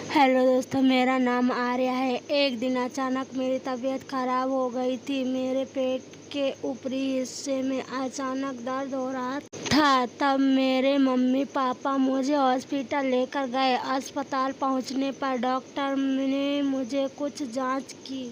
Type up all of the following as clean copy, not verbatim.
Hello दोस्तों, मेरा नाम आर्या है। एक दिन अचानक मेरी तबीयत खराब हो गई थी। मेरे पेट के ऊपरी हिस्से में अचानक दर्द हो रहा था। तब मेरे मम्मी पापा मुझे हॉस्पिटल लेकर गए। अस्पताल पहुंचने पर डॉक्टर ने मुझे कुछ जांच की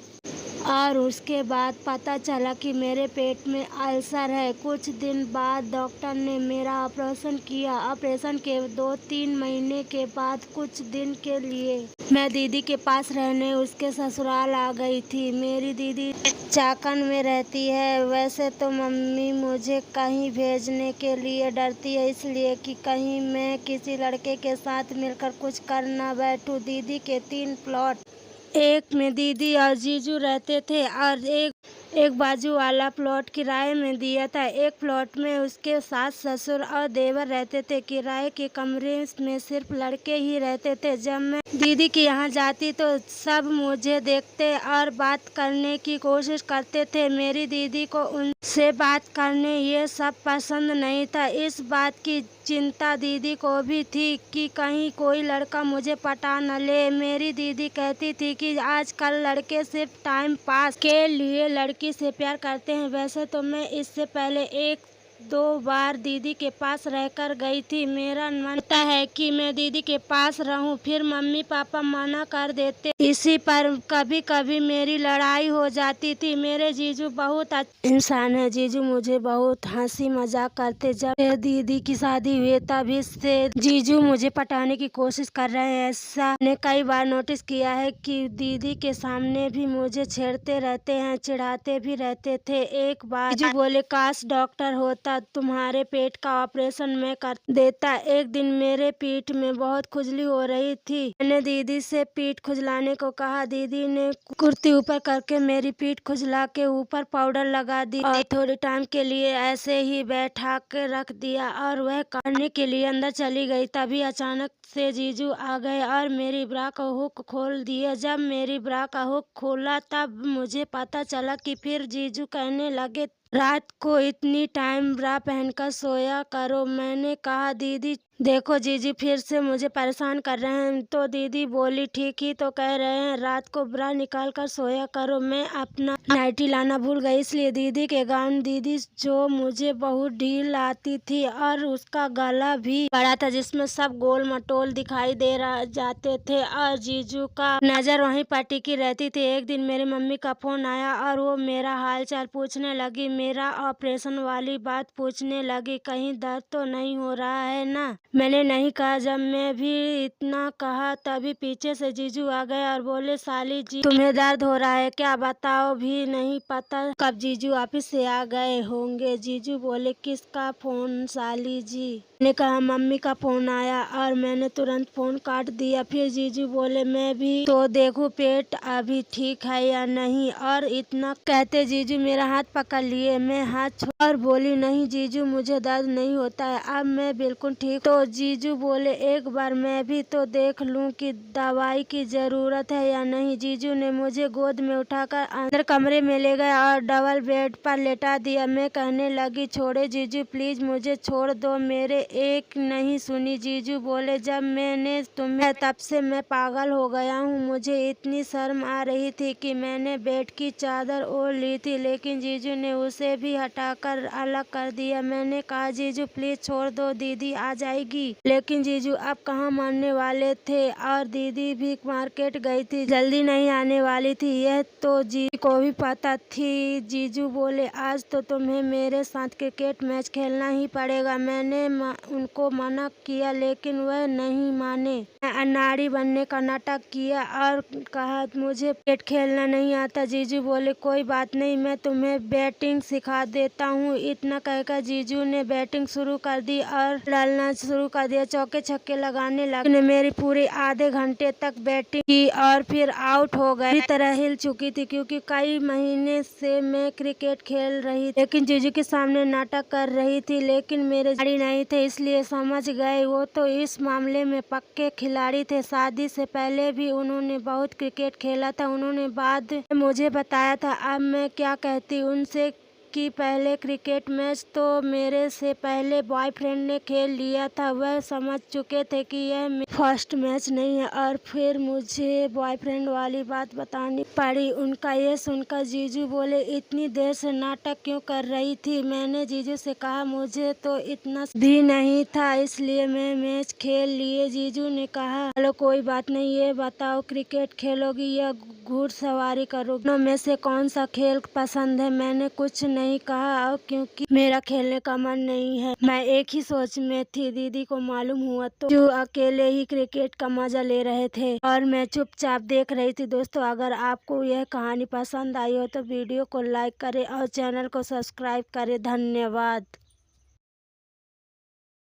और उसके बाद पता चला कि मेरे पेट में अल्सर है। कुछ दिन बाद डॉक्टर ने मेरा ऑपरेशन किया। ऑपरेशन के 2-3 महीने के बाद कुछ दिन के लिए मैं दीदी के पास रहने उसके ससुराल आ गई थी। मेरी दीदी चाकन में रहती है। वैसे तो मम्मी मुझे कहीं भेजने के लिए डरती है, इसलिए कि कहीं मैं किसी लड़के के साथ मिलकर कुछ कर न बैठूं। दीदी के 3 प्लॉट, एक में दीदी और जीजू रहते थे और एक बाजू वाला प्लॉट किराए में दिया था। एक प्लॉट में उसके सास ससुर और देवर रहते थे। किराए के कमरे में सिर्फ लड़के ही रहते थे। जब मैं दीदी के यहाँ जाती तो सब मुझे देखते और बात करने की कोशिश करते थे। मेरी दीदी को उनसे बात करने ये सब पसंद नहीं था। इस बात की चिंता दीदी को भी थी कि कहीं कोई लड़का मुझे पटा न ले। मेरी दीदी कहती थी कि आजकल लड़के सिर्फ टाइम पास के लिए लड़की से प्यार करते हैं। वैसे तो मैं इससे पहले 1-2 बार दीदी के पास रहकर गई थी। मेरा मन होता है कि मैं दीदी के पास रहूं, फिर मम्मी पापा मना कर देते। इसी पर कभी कभी मेरी लड़ाई हो जाती थी। मेरे जीजू बहुत अच्छे इंसान है। जीजू मुझे बहुत हंसी मजाक करते। जब दीदी की शादी हुई तभी से जीजू मुझे पटाने की कोशिश कर रहे हैं। ऐसा मैंने कई बार नोटिस किया है कि दीदी के सामने भी मुझे छेड़ते रहते हैं, चिढ़ाते भी रहते थे। एक बार जीजू बोले, काश डॉक्टर होता, तुम्हारे पेट का ऑपरेशन मैं कर देता। एक दिन मेरे पीठ में बहुत खुजली हो रही थी। मैंने दीदी से पीठ खुजलाने को कहा। दीदी ने कुर्ती ऊपर करके मेरी पीठ खुजला के ऊपर पाउडर लगा दी और थोड़ी टाइम के लिए ऐसे ही बैठा के रख दिया और वह करने के लिए अंदर चली गई। तभी अचानक से जीजू आ गए और मेरी ब्रा का हुक खोल दिया। जब मेरी ब्रा का हुक खोला तब मुझे पता चला कि फिर जीजू कहने लगे, रात को इतनी टाइम ब्रा पहनकर सोया करो। मैंने कहा, दीदी देखो जीजू फिर से मुझे परेशान कर रहे हैं। तो दीदी बोली, ठीक ही तो कह रहे हैं, रात को ब्रा निकाल कर सोया करो। मैं अपना नाइटी लाना भूल गई, इसलिए दीदी के गाउन, दीदी जो मुझे बहुत ढील आती थी और उसका गला भी बड़ा था जिसमें सब गोल मटोल दिखाई दे जाते थे और जीजू का नजर वहीं पर टिकी रहती थी। एक दिन मेरी मम्मी का फोन आया और वो मेरा हाल चाल पूछने लगी, मेरा ऑपरेशन वाली बात पूछने लगी, कहीं दर्द तो नहीं हो रहा है ना। मैंने नहीं कहा। जब मैं भी इतना कहा तभी पीछे से जीजू आ गए और बोले, साली जी तुम्हें दर्द हो रहा है क्या, बताओ भी नहीं पता कब जीजू ऑफिस से आ गए होंगे। जीजू बोले, किसका फोन साली जी। मैंने कहा, मम्मी का फोन आया और मैंने तुरंत फोन काट दिया। फिर जीजू बोले, मैं भी तो देखूं पेट अभी ठीक है या नहीं। और इतना कहते जीजू मेरा हाथ पकड़ लिए। मैं हाथ छोड़ और बोली, नहीं जीजू मुझे दर्द नहीं होता है, अब मैं बिल्कुल ठीक। तो जीजू बोले, एक बार मैं भी तो देख लूं कि दवाई की जरूरत है या नहीं। जीजू ने मुझे गोद में उठाकर अंदर कमरे में ले गए और डबल बेड पर लेटा दिया। मैं कहने लगी, छोड़े जीजू प्लीज मुझे छोड़ दो। मेरे एक नहीं सुनी। जीजू बोले, जब मैंने तुम्हें तब से मैं पागल हो गया हूँ। मुझे इतनी शर्म आ रही थी कि मैंने बेड की चादर ओढ़ ली थी, लेकिन जीजू ने उसे भी हटाकर अलग कर दिया। मैंने कहा, जीजू प्लीज छोड़ दो, दीदी आ जाएगी। लेकिन जीजू अब कहाँ मानने वाले थे और दीदी भी मार्केट गई थी, जल्दी नहीं आने वाली थी। यह तो जीजू को भी पता थी। जीजू बोले, आज तो तुम्हें मेरे साथ क्रिकेट मैच खेलना ही पड़ेगा। मैंने उनको मना किया लेकिन वह नहीं माने। मैं अनाड़ी बनने का नाटक किया और कहा, मुझे क्रिकेट खेलना नहीं आता। जीजू बोले, कोई बात नहीं, मैं तुम्हें बैटिंग सिखा देता हूँ। इतना कहकर जीजू ने बैटिंग शुरू कर दी और डालना शुरू कर दिया। चौके छक्के लगाने लगे। मेरी पूरी आधे घंटे तक बैटिंग की और फिर आउट हो गए। पूरी तरह हिल चुकी थी क्योंकि कई महीने से मैं क्रिकेट खेल रही थी, लेकिन जीजू के सामने नाटक कर रही थी। लेकिन मेरे खिलाड़ी नहीं थे, इसलिए समझ गए वो तो इस मामले में पक्के खिलाड़ी थे। शादी से पहले भी उन्होंने बहुत क्रिकेट खेला था। उन्होंने बाद में मुझे बताया था। अब मैं क्या कहती, उनसे कि पहले क्रिकेट मैच तो मेरे से पहले बॉयफ्रेंड ने खेल लिया था। वह समझ चुके थे कि यह फर्स्ट मैच नहीं है और फिर मुझे बॉयफ्रेंड वाली बात बतानी पड़ी। उनका ये सुनकर जीजू बोले, इतनी देर से नाटक क्यों कर रही थी? मैंने जीजू से कहा, मुझे तो इतना भी नहीं था, इसलिए मैं मैच खेल लिए। जीजू ने कहा, चलो कोई बात नहीं, ये बताओ क्रिकेट खेलोगी या घुड़सवारी करोगी? दोनों में से कौन सा खेल पसंद है? मैंने कुछ नहीं कहा क्योंकि मेरा खेलने का मन नहीं है। मैं एक ही सोच में थी। दीदी को मालूम हुआ तो जो अकेले ही क्रिकेट का मजा ले रहे थे और मैं चुपचाप देख रही थी। दोस्तों, अगर आपको यह कहानी पसंद आई हो तो वीडियो को लाइक करें और चैनल को सब्सक्राइब करें। धन्यवाद।